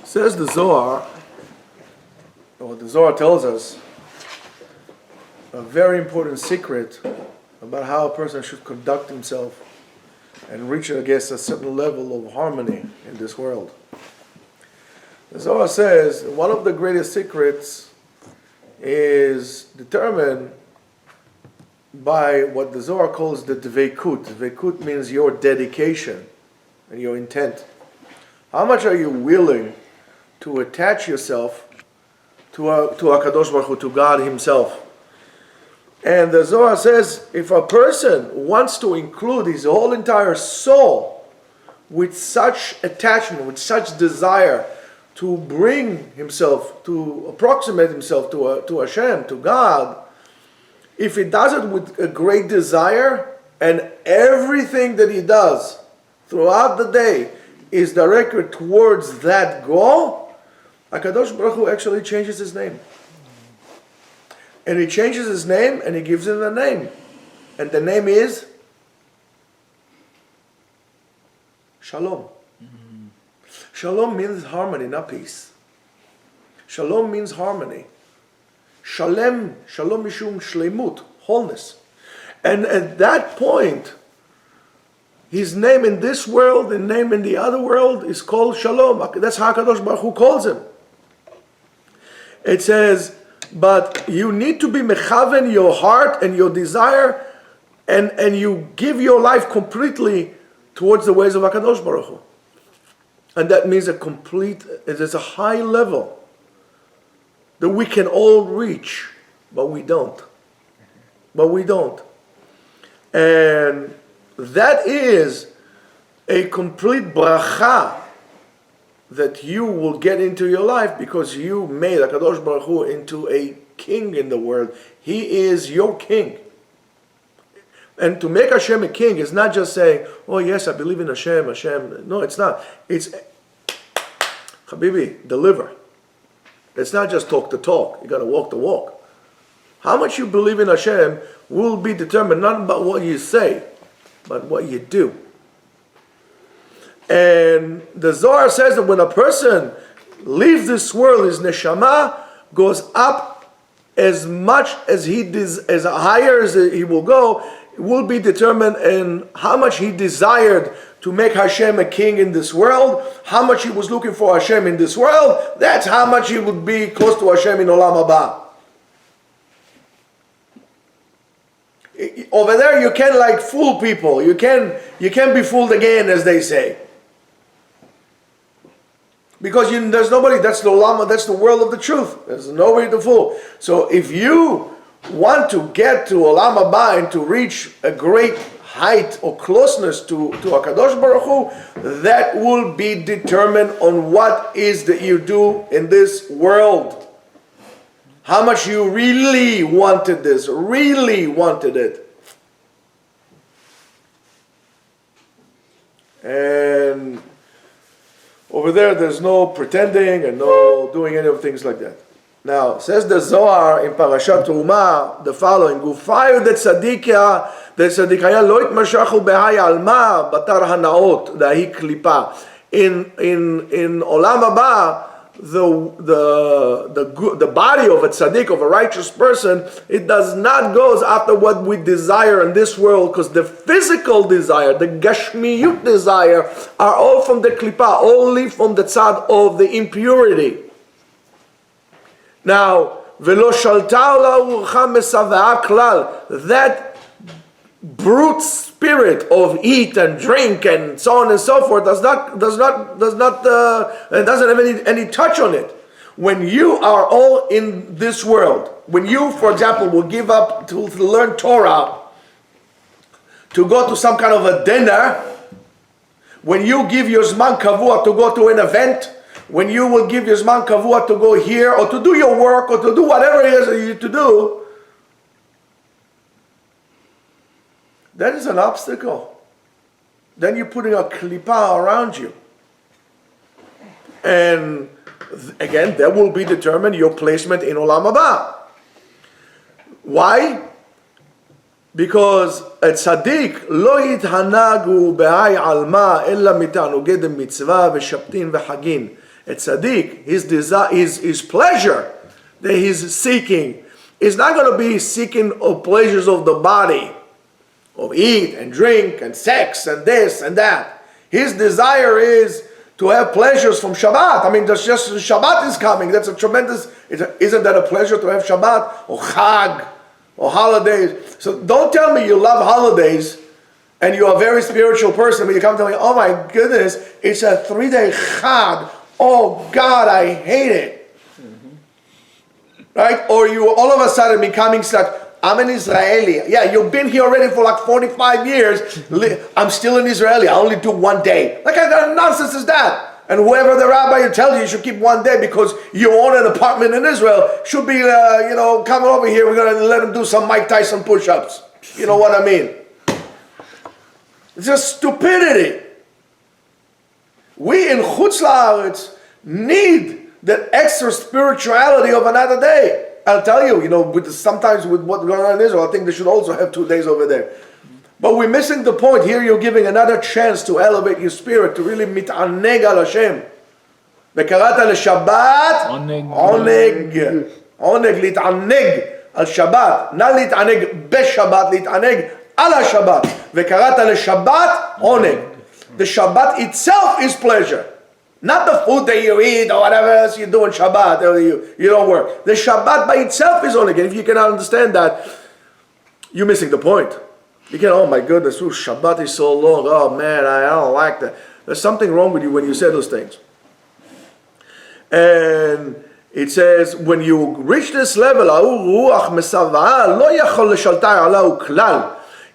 Says the Zohar, or the Zohar tells us, a very important secret about how a person should conduct himself and reach, I guess, a certain level of harmony in this world. The Zohar says one of the greatest secrets is determined by what the Zohar calls the dveikut. Dveikut means your dedication and your intent. How much are you willing to attach yourself to HaKadosh Baruch Hu, to God Himself? And the Zohar says, if a person wants to include his whole entire soul with such attachment, with such desire to bring himself, to approximate himself to Hashem, to God, if he does it with a great desire, and everything that he does throughout the day is directed towards that goal, HaKadosh Baruch Hu actually changes his name. And he changes his name and he gives him a name. And the name is Shalom. Mm-hmm. Shalom means harmony, not peace. Shalom means harmony. Shalem mishum shleimut, wholeness. And at that point, his name in this world and name in the other world is called Shalom. That's how HaKadosh Baruch Hu calls him. It says, but you need to be mechaven your heart and your desire, and you give your life completely towards the ways of HaKadosh Baruch Hu. And that means there's a high level that we can all reach, but we don't. And that is a complete bracha that you will get into your life because you made HaKadosh Baruch Hu into a king in the world. He is your king. And to make Hashem a king is not just saying, oh yes, I believe in Hashem. No, it's not. It's, Habibi, deliver. It's not just talk the talk. You got to walk the walk. How much you believe in Hashem will be determined not by what you say, but what you do. And the Zohar says that when a person leaves this world, his neshama goes up as much as as higher as he will go. It will be determined in how much he desired to make Hashem a king in this world, how much he was looking for Hashem in this world. That's how much he would be close to Hashem in Olam Haba. Over there, you can't fool people. You can be fooled again, as they say. Because there's nobody, that's the Olam, that's the world of the truth. There's nobody to fool. So if you want to get to Olam Haba and to reach a great height or closeness to HaKadosh Baruch Hu, that will be determined on what is that you do in this world. How much you really wanted this, really wanted it. And over there's no pretending and no doing any of things like that. Now, says the Zohar in Parashat Terumah, the following: Gufayu de tzadikaya lo itmashachu behai alma batar hanaot dahi klipa. In Olam Haba, the body of a tzaddik, of a righteous person, it does not go after what we desire in this world, because the physical desire, the gashmiyut desire, are all from the klipa, only from the tzad of the impurity. Now, velo shalta rucha mesavea klal, that brute spirit of eat and drink and so on and so forth doesn't have any touch on it. When you are all in this world, when you, for example, will give up to learn Torah, to go to some kind of a dinner, when you give your zman kavua to go to an event, when you will give your zman kavua to go here or to do your work or to do whatever it is that you to do, that is an obstacle. Then you're putting a klipa around you. And again, that will be determined your placement in Olam Haba. Why? Because a tzaddik lo yithanagu behai alma ella mitanuged mitzvah v'shaptin v'hagin. A tzaddik, his desire, his pleasure that he's seeking is not going to be seeking of pleasures of the body, of eat and drink and sex and this and that. His desire is to have pleasures from Shabbat. I mean, that's just Shabbat is coming. That's a tremendous. Isn't that a pleasure to have Shabbat or Chag or holidays? So don't tell me you love holidays and you're a very spiritual person, but you come to me, oh my goodness, it's a 3-day Chag. Oh God, I hate it. Right? Or you all of a sudden becoming like, I'm an Israeli. Yeah, you've been here already for like 45 years. I'm still an Israeli. I only do 1 day. Like, what kind of nonsense is that? And whoever the rabbi tells you should keep 1 day because you own an apartment in Israel should be, coming over here. We're going to let him do some Mike Tyson push-ups. You know what I mean? It's just stupidity. We in Chutz La'aretz need that extra spirituality of another day. I'll tell you, sometimes with what's going on in Israel, I think they should also have 2 days over there. But we're missing the point. Here you're giving another chance to elevate your spirit, to really mit'aneg al Hashem. וקראת לשבת עונג. עונג, להתענג על שבת. נא להתענג בשבת, להתענג על השבת. וקראת לשבת עונג. The Shabbat itself is pleasure. Not the food that you eat or whatever else you do on Shabbat, or you don't work. The Shabbat by itself is only. If you cannot understand that, you're missing the point. You can, oh my goodness, Shabbat is so long. Oh man, I don't like that. There's something wrong with you when you say those things. And it says, when you reach this level,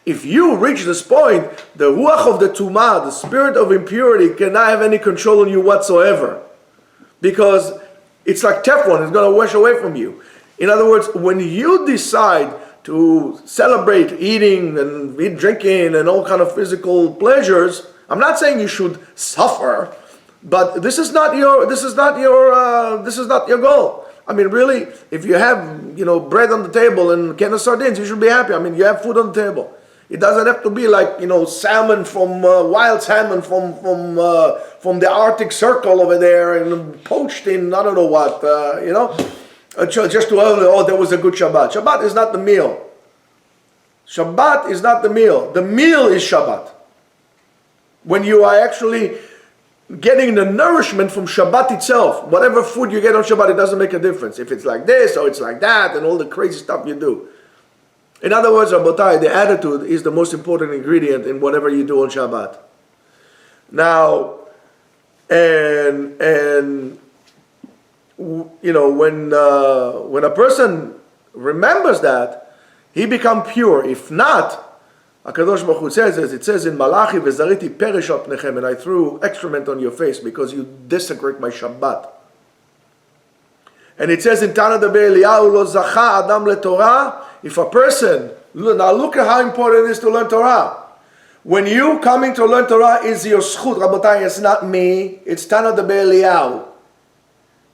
if you reach this point, the ruach of the tumah, the spirit of impurity, cannot have any control on you whatsoever. Because it's like Teflon, it's going to wash away from you. In other words, when you decide to celebrate eating and drinking and all kind of physical pleasures, I'm not saying you should suffer, but this is not your goal. I mean, really, if you have bread on the table and a can of sardines, you should be happy. I mean, you have food on the table. It doesn't have to be like salmon from wild salmon from the Arctic Circle over there and poached in I don't know what just to there was a good Shabbat. Shabbat is not the meal. Shabbat is not the meal. The meal is Shabbat. When you are actually getting the nourishment from Shabbat itself, whatever food you get on Shabbat, it doesn't make a difference if it's like this or it's like that and all the crazy stuff you do. In other words, Rabotai, the attitude is the most important ingredient in whatever you do on Shabbat. Now, when a person remembers that, he becomes pure. If not, HaKadosh Baruch Hu says, as it says in Malachi, "V'zariti perish al pnechem," and I threw excrement on your face because you desecrate my Shabbat. And it says in Tana Daber Eliyahu, "Lo zacha adam leTorah." If a person, now look at how important it is to learn Torah. When you coming to learn Torah is your schut, Rabotai, it's not me, it's Tana Daber Eliyahu.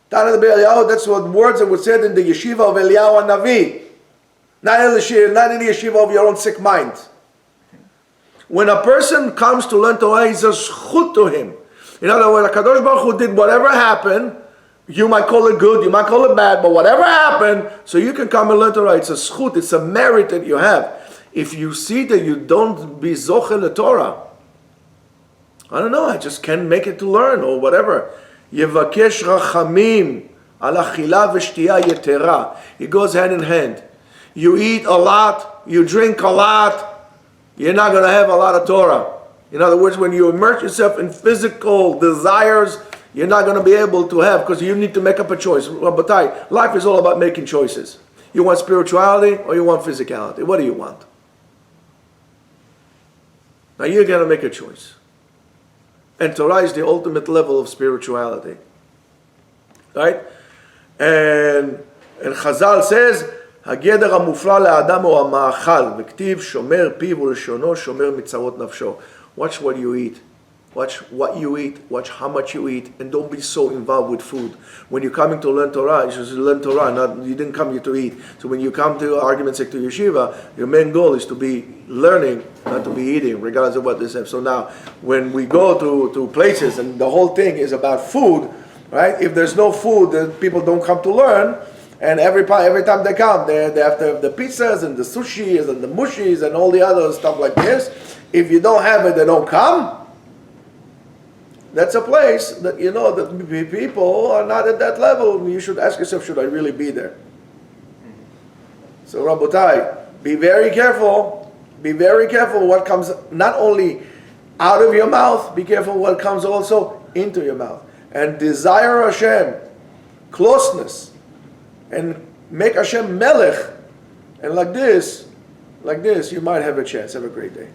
Tana Daber Eliyahu, that's what words that were said in the Yeshiva of Eliyahu Hanavi. Not in the Yeshiva of your own sick mind. When a person comes to learn Torah, it's a schut to him. In other words, HaKadosh Baruch Hu did whatever happened. You might call it good, you might call it bad, but whatever happened, so you can come and learn Torah. It's a schut, it's a merit that you have. If you see that you don't be zochel the Torah, I don't know, I just can't make it to learn or whatever. Yevakesh rachamim al achila v'shtiya yetera. It goes hand in hand. You eat a lot, you drink a lot, you're not going to have a lot of Torah. In other words, when you immerse yourself in physical desires, you're not going to be able to have, because you need to make up a choice. Rabotai, life is all about making choices. You want spirituality or you want physicality? What do you want? Now you're going to make a choice. And Torah is the ultimate level of spirituality. Right? And Chazal says, הגדר המופלא לאדם הוא המאכל, וכתיב שומר פיו ולשונו, שומר מצרות נפשו. Watch what you eat. Watch what you eat, watch how much you eat, and don't be so involved with food. When you're coming to learn Torah, you should learn Torah, you didn't come here to eat. So when you come to arguments like to Yeshiva, your main goal is to be learning, not to be eating, regardless of what they say. So now, when we go to places and the whole thing is about food, right? If there's no food, then people don't come to learn. And every time they come, they have to have the pizzas and the sushis and the mushis and all the other stuff like this. If you don't have it, they don't come. That's a place that you know that people are not at that level. You should ask yourself, should I really be there? So Rabotai, be very careful. Be very careful what comes not only out of your mouth, be careful what comes also into your mouth. And desire Hashem, closeness, and make Hashem melech. And like this, you might have a chance. Have a great day.